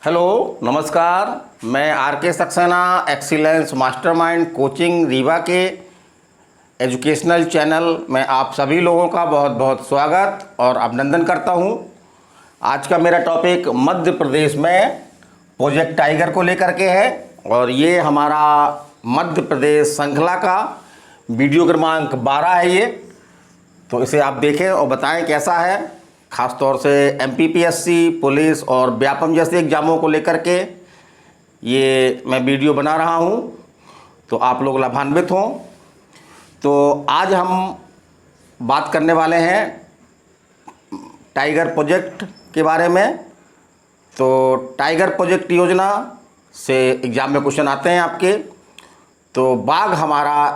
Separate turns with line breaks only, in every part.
Hello नमस्कार। मैं are के Saxena excellence mastermind coaching Rewa के एजुकेशनल चैनल में आप सभी लोगों का बहुत बहुत स्वागत और अभिनंदन करता हूं। आज का मेरा टॉपिक मध्य प्रदेश में प्रोजेक्ट टाइगर को लेकर के है और ये हमारा मध्य प्रदेश श्रृंखला का वीडियो क्रमांक 12 है ये। तो इसे आप देखें और बताएं कैसा है। ख़ास तौर से एमपीपीएससी, पुलिस और व्यापम जैसे एग्ज़ामों को लेकर के ये मैं वीडियो बना रहा हूँ, तो आप लोग लाभान्वित हों। तो आज हम बात करने वाले हैं टाइगर प्रोजेक्ट के बारे में। तो टाइगर प्रोजेक्ट योजना से एग्ज़ाम में क्वेश्चन आते हैं आपके। तो बाघ हमारा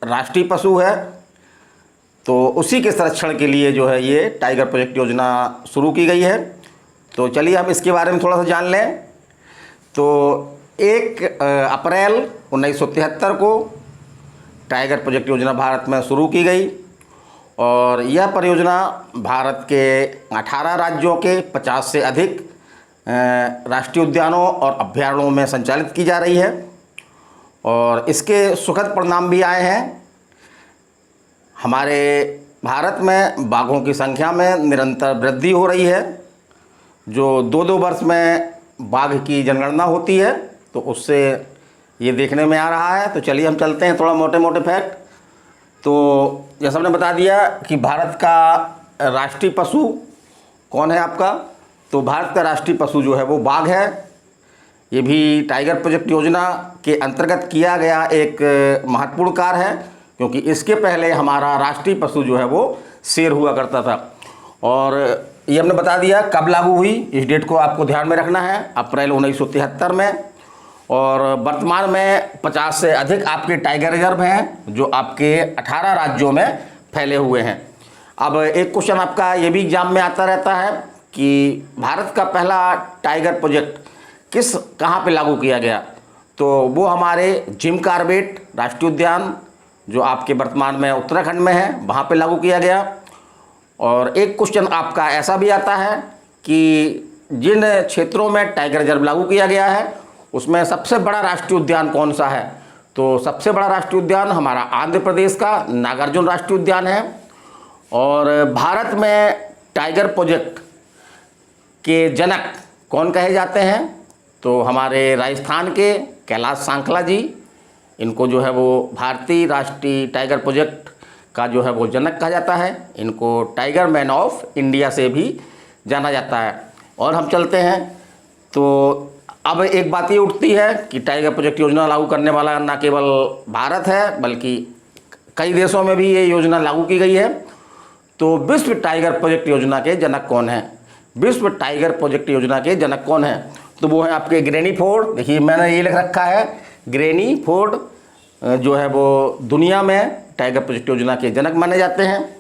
राष्ट्रीय पशु है, तो उसी के संरक्षण के लिए जो है ये टाइगर प्रोजेक्ट योजना शुरू की गई है। तो चलिए हम इसके बारे में थोड़ा सा जान लें। तो 1 अप्रैल 1973 को टाइगर प्रोजेक्ट योजना भारत में शुरू की गई और यह परियोजना भारत के 18 राज्यों के 50 से अधिक राष्ट्रीय उद्यानों और अभयारण्यों में संचालित की जा रही है और इसके सुखद परिणाम भी आए हैं। हमारे भारत में बाघों की संख्या में निरंतर वृद्धि हो रही है। जो 2-2 वर्ष में बाघ की जनगणना होती है, तो उससे ये देखने में आ रहा है। तो चलिए हम चलते हैं थोड़ा मोटे मोटे फैक्ट। तो जैसा हमने बता दिया कि भारत का राष्ट्रीय पशु कौन है आपका, तो भारत का राष्ट्रीय पशु जो है वो बाघ है। ये भी टाइगर प्रोजेक्ट योजना के अंतर्गत किया गया एक महत्वपूर्ण कार्य है, क्योंकि इसके पहले हमारा राष्ट्रीय पशु जो है वो शेर हुआ करता था। और ये हमने बता दिया कब लागू हुई, इस डेट को आपको ध्यान में रखना है, अप्रैल 1973 में। और वर्तमान में 50 से अधिक आपके टाइगर रिजर्व हैं जो आपके 18 राज्यों में फैले हुए हैं। अब एक क्वेश्चन आपका ये भी एग्जाम में आता रहता है कि भारत का पहला टाइगर प्रोजेक्ट कहाँ पे लागू किया गया, तो वो हमारे जिम कॉर्बेट राष्ट्रीय उद्यान जो आपके वर्तमान में उत्तराखंड में है, वहाँ पे लागू किया गया। और एक क्वेश्चन आपका ऐसा भी आता है कि जिन क्षेत्रों में टाइगर रिजर्व लागू किया गया है उसमें सबसे बड़ा राष्ट्रीय उद्यान कौन सा है, तो सबसे बड़ा राष्ट्रीय उद्यान हमारा आंध्र प्रदेश का नागार्जुन राष्ट्रीय उद्यान है। और भारत में टाइगर प्रोजेक्ट के जनक कौन कहे जाते हैं, तो हमारे राजस्थान के कैलाश सांखला जी, इनको जो है वो भारतीय राष्ट्रीय टाइगर प्रोजेक्ट का जो है वो जनक कहा जाता है। इनको टाइगर मैन ऑफ इंडिया से भी जाना जाता है। और हम चलते हैं, तो अब एक बात ये उठती है कि टाइगर प्रोजेक्ट योजना लागू करने वाला न केवल भारत है बल्कि कई देशों में भी ये योजना लागू की गई है। तो विश्व टाइगर प्रोजेक्ट योजना के जनक कौन है, विश्व टाइगर प्रोजेक्ट योजना के जनक कौन है, तो वो है आपके ग्रैनी फोर्ड। देखिए मैंने ये लिख रखा है, ग्रैनी फोर्ड जो है वो दुनिया में टाइगर प्रोजेक्ट योजना के जनक माने जाते हैं।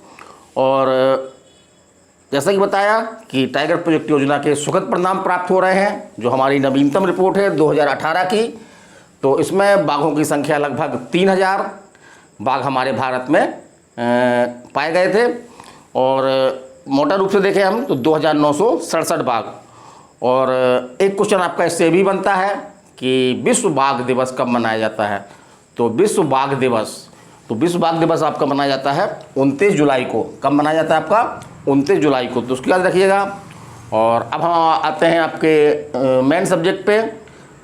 और जैसा कि बताया कि टाइगर प्रोजेक्ट योजना के सुखद परिणाम प्राप्त हो रहे हैं। जो हमारी नवीनतम रिपोर्ट है 2018 की, तो इसमें बाघों की संख्या लगभग 3000 बाघ हमारे भारत में पाए गए थे। और मोटा रूप से देखें हम तो 2967 बाघ। और एक क्वेश्चन आपका इससे भी बनता है कि विश्व बाघ दिवस कब मनाया जाता है, तो विश्व बाघ दिवस आपका मनाया जाता है 29 जुलाई को। कब मनाया जाता है आपका, 29 जुलाई को, तो उसकी याद रखिएगा। और अब हम आते हैं आपके मेन सब्जेक्ट पे।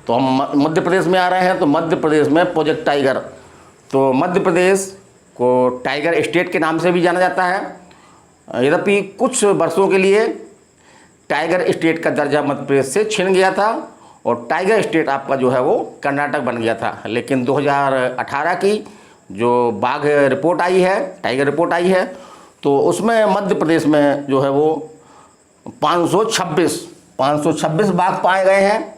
तो हम मध्य प्रदेश में आ रहे हैं। तो मध्य प्रदेश में प्रोजेक्ट टाइगर, तो मध्य प्रदेश को टाइगर स्टेट के नाम से भी जाना जाता है। यद्यपि कुछ वर्षों के लिए टाइगर स्टेट का दर्जा मध्य प्रदेश से छिन गया था और टाइगर स्टेट आपका जो है वो कर्नाटक बन गया था। लेकिन 2018 की जो बाघ रिपोर्ट आई है, टाइगर रिपोर्ट आई है, तो उसमें मध्य प्रदेश में जो है वो 526 बाघ पाए गए हैं,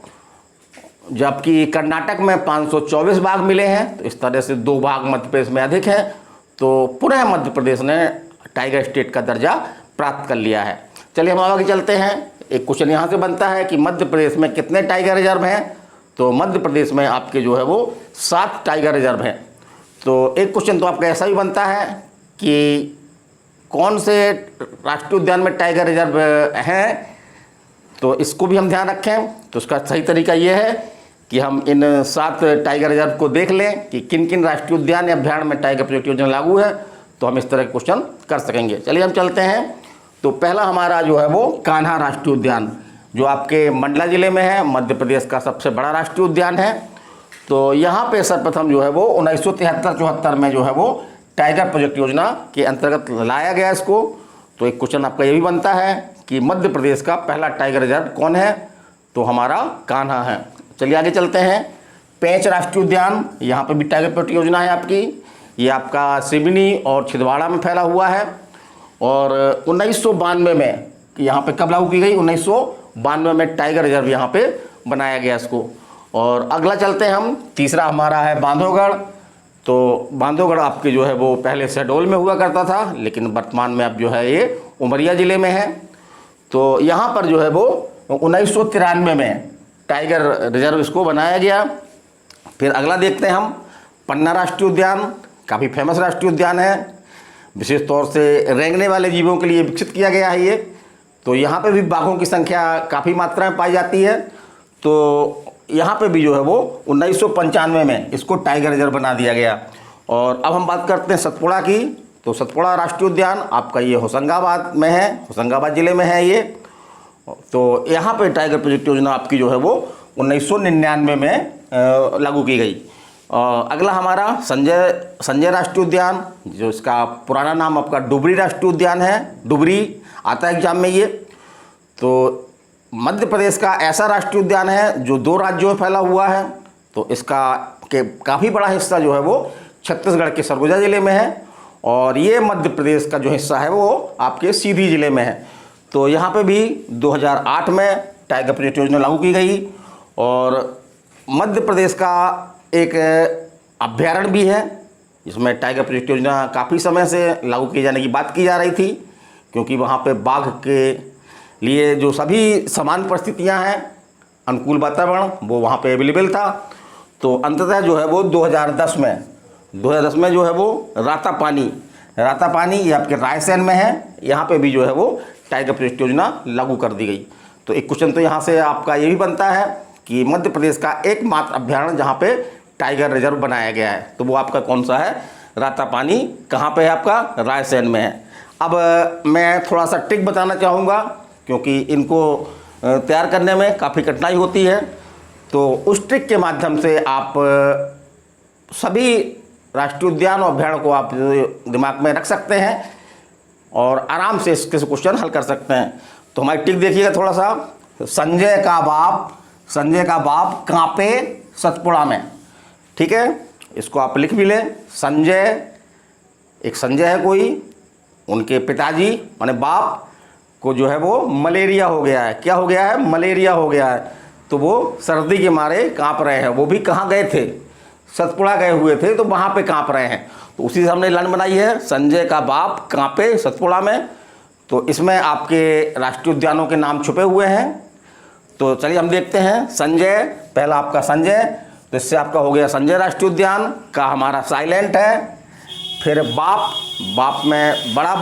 जबकि कर्नाटक में 524 बाघ मिले हैं। तो इस तरह से 2 बाघ मध्य प्रदेश में अधिक है। तो पुनः मध्य प्रदेश ने टाइगर स्टेट का दर्जा प्राप्त कर लिया है। चलिए हम आगे चलते हैं। एक क्वेश्चन यहाँ से बनता है कि मध्य प्रदेश में कितने टाइगर रिजर्व हैं, तो मध्य प्रदेश में आपके जो है वो 7 टाइगर रिजर्व हैं। तो एक क्वेश्चन तो आपका ऐसा भी बनता है कि कौन से राष्ट्रीय उद्यान में टाइगर रिजर्व हैं, तो इसको भी हम ध्यान रखें। तो उसका सही तरीका ये है कि हम इन 7 टाइगर रिजर्व को देख लें कि किन किन राष्ट्रीय उद्यान या अभ्यारण्य में टाइगर प्रोजेक्ट योजना लागू है, तो हम इस तरह के क्वेश्चन कर सकेंगे। चलिए हम चलते हैं। तो पहला हमारा जो है वो कान्हा राष्ट्रीय उद्यान, जो आपके मंडला जिले में है, मध्य प्रदेश का सबसे बड़ा राष्ट्रीय उद्यान है। तो यहाँ पे सर्वप्रथम जो है वो 1973-74 में जो है वो टाइगर प्रोजेक्ट योजना के अंतर्गत लाया गया इसको। तो एक क्वेश्चन आपका ये भी बनता है कि मध्य प्रदेश का पहला टाइगर रिजर्व कौन है, तो हमारा कान्हा है। चलिए आगे चलते हैं। पेंच राष्ट्रीय उद्यान, यहाँ पे भी टाइगर प्रोजेक्ट योजना है आपकी। ये आपका सिवनी और छिंदवाड़ा में फैला हुआ है और 1992 में यहाँ पे कब लागू की गई, 1992 में टाइगर रिजर्व यहाँ पे बनाया गया इसको। और अगला चलते हैं हम, तीसरा हमारा है बांधवगढ़। तो बांधवगढ़ आपके जो है वो पहले शहडोल में हुआ करता था, लेकिन वर्तमान में अब जो है ये उमरिया ज़िले में है। तो यहाँ पर जो है वो 1993 में टाइगर रिजर्व इसको बनाया गया। फिर अगला देखते हैं हम, पन्ना राष्ट्रीय उद्यान, काफ़ी फेमस राष्ट्रीय उद्यान है, विशेष तौर से रेंगने वाले जीवों के लिए विकसित किया गया है ये। तो यहाँ पे भी बाघों की संख्या काफ़ी मात्रा में पाई जाती है। तो यहाँ पे भी जो है वो 1995 में इसको टाइगर रिजर्व बना दिया गया। और अब हम बात करते हैं सतपुड़ा की। तो सतपुड़ा राष्ट्रीय उद्यान आपका ये होशंगाबाद में है, होशंगाबाद ज़िले में है ये। तो यहाँ पे टाइगर प्रोजेक्ट योजना आपकी जो है वो 1999 में लागू की गई। अगला हमारा संजय राष्ट्रीय उद्यान, जो इसका पुराना नाम आपका डुबरी राष्ट्रीय उद्यान है, डुबरी आता है एग्जाम में ये। तो मध्य प्रदेश का ऐसा राष्ट्रीय उद्यान है जो 2 राज्यों में फैला हुआ है। तो इसका के काफ़ी बड़ा हिस्सा जो है वो छत्तीसगढ़ के सरगुजा ज़िले में है और ये मध्य प्रदेश का जो हिस्सा है वो आपके सीधी ज़िले में है। तो यहाँ पे भी 2008 में टाइगर प्रोजेक्ट योजना लागू की गई। और मध्य प्रदेश का एक अभ्यारण्य भी है, जिसमें टाइगर प्रोजेक्ट योजना काफ़ी समय से लागू किए जाने की बात की जा रही थी, क्योंकि वहाँ पे बाघ के लिए जो सभी समान परिस्थितियाँ हैं, अनुकूल वातावरण, वो वहाँ पे अवेलेबल था। तो अंततः जो है वो 2010 में जो है वो रातापानी ये आपके रायसेन में है, यहाँ पे भी जो है वो टाइगर प्रोजेक्ट योजना लागू कर दी गई। तो एक क्वेश्चन तो यहाँ से आपका ये भी बनता है कि मध्य प्रदेश का एकमात्र अभ्यारण्य जहाँ पे टाइगर रिजर्व बनाया गया है, तो वो आपका कौन सा है, रातापानी। कहाँ पे है आपका, रायसेन में है। अब मैं थोड़ा सा ट्रिक बताना चाहूँगा, क्योंकि इनको तैयार करने में काफ़ी कठिनाई होती है। तो उस ट्रिक के माध्यम से आप सभी राष्ट्रीय उद्यान और अभ्यारण्य को आप दिमाग में रख सकते हैं और आराम से इसके क्वेश्चन हल कर सकते हैं। तो हमारी ट्रिक देखिएगा थोड़ा सा। संजय का बाप कांपे सतपुड़ा में, ठीक है, इसको आप लिख भी लें। एक संजय है कोई, उनके पिताजी माने बाप को जो है वो मलेरिया हो गया है। क्या हो गया है, मलेरिया हो गया है। तो वो सर्दी के मारे कांप रहे हैं। वो भी कहाँ गए थे, सतपुड़ा गए हुए थे, तो वहाँ पे कांप रहे हैं। तो उसी से हमने लाइन बनाई है, संजय का बाप कांपे सतपुड़ा में। तो इसमें आपके राष्ट्रीय उद्यानों के नाम छुपे हुए हैं। तो चलिए हम देखते हैं। संजय, पहला आपका संजय, तो इससे आपका हो गया संजय राष्ट्रीय उद्यान का हमारा साइलेंट है। फिर बाप में बड़ा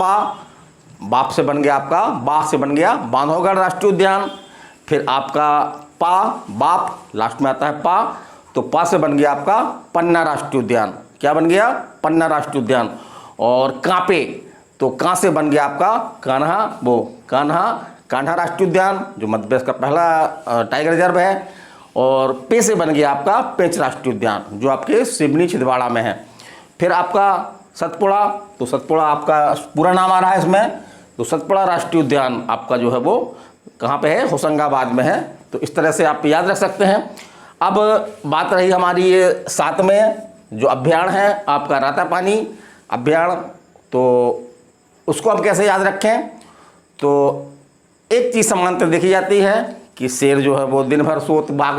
बाप से बन गया आपका, बा से बन गया बांधवगढ़ राष्ट्रीय उद्यान। फिर आपका बाप लास्ट में आता है पा, तो पा से बन गया आपका पन्ना राष्ट्रीय उद्यान। क्या बन गया, पन्ना राष्ट्रीय उद्यान। और कांपे, तो कां से बन गया आपका कान्हा राष्ट्रीय उद्यान, जो मध्य प्रदेश का पहला टाइगर रिजर्व है। और पे से बन गया आपका पेंच राष्ट्रीय उद्यान, जो आपके सिवनी छिंदवाड़ा में है। फिर आपका सतपुड़ा, तो सतपुड़ा आपका पूरा नाम आ रहा है इसमें। तो सतपुड़ा राष्ट्रीय उद्यान आपका जो है वो कहाँ पे है, होशंगाबाद में है। तो इस तरह से आप याद रख सकते हैं। अब बात रही हमारी ये 7 में जो अभ्यारण्य है आपका रातापानी अभ्यारण्य, तो उसको आप कैसे याद रखें। तो एक चीज़ समानता देखी जाती है कि शेर जो है वो बाघ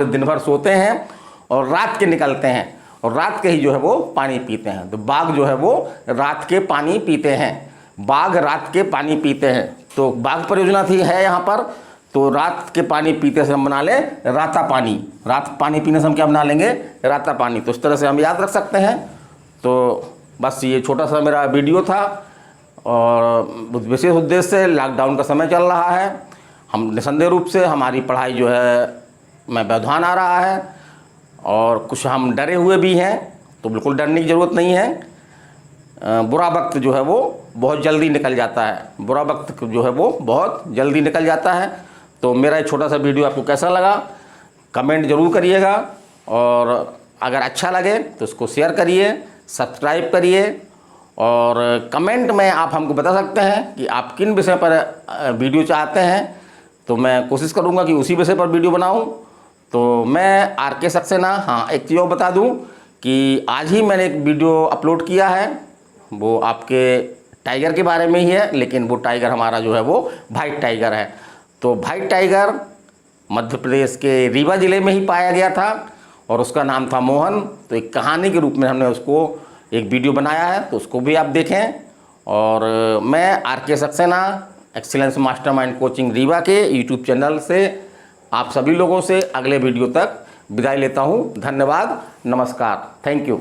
दिन भर सोते हैं और रात के निकलते हैं और रात के ही जो है वो पानी पीते हैं। तो बाघ जो है वो रात के पानी पीते हैं, बाघ रात के पानी पीते हैं। तो बाघ परियोजना है यहाँ पर। तो रात के पानी पीते से हम बना लें रातापानी, रात पानी पीने से हम क्या बना लेंगे, रातापानी। तो इस तरह से हम याद रख सकते हैं। तो बस ये छोटा सा मेरा वीडियो था और विशेष उद्देश्य से लॉकडाउन का समय चल रहा है हम निसंदेह रूप से हमारी पढ़ाई जो है में व्यवधान आ रहा है और कुछ हम डरे हुए भी हैं, तो बिल्कुल डरने की ज़रूरत नहीं है। बुरा वक्त जो है वो बहुत जल्दी निकल जाता है, बुरा वक्त जो है वो बहुत जल्दी निकल जाता है। तो मेरा ये छोटा सा वीडियो आपको कैसा लगा कमेंट ज़रूर करिएगा, और अगर अच्छा लगे तो इसको शेयर करिए, सब्सक्राइब करिए, और कमेंट में आप हमको बता सकते हैं कि आप किन विषय पर वीडियो चाहते हैं, तो मैं कोशिश करूंगा कि उसी विषय पर वीडियो बनाऊं। तो मैं RK सक्सेना, हाँ एक चीज़ और बता दूं कि आज ही मैंने एक वीडियो अपलोड किया है, वो आपके टाइगर के बारे में ही है, लेकिन वो टाइगर हमारा जो है वो वाइट टाइगर है। तो वाइट टाइगर मध्य प्रदेश के रीवा ज़िले में ही पाया गया था और उसका नाम था मोहन। तो एक कहानी के रूप में हमने उसको एक वीडियो बनाया है, तो उसको भी आप देखें। और मैं RK Saxena excellence mastermind coaching Rewa के यूट्यूब चैनल से आप सभी लोगों से अगले वीडियो तक विदाई लेता हूं। धन्यवाद, नमस्कार, थैंक यू।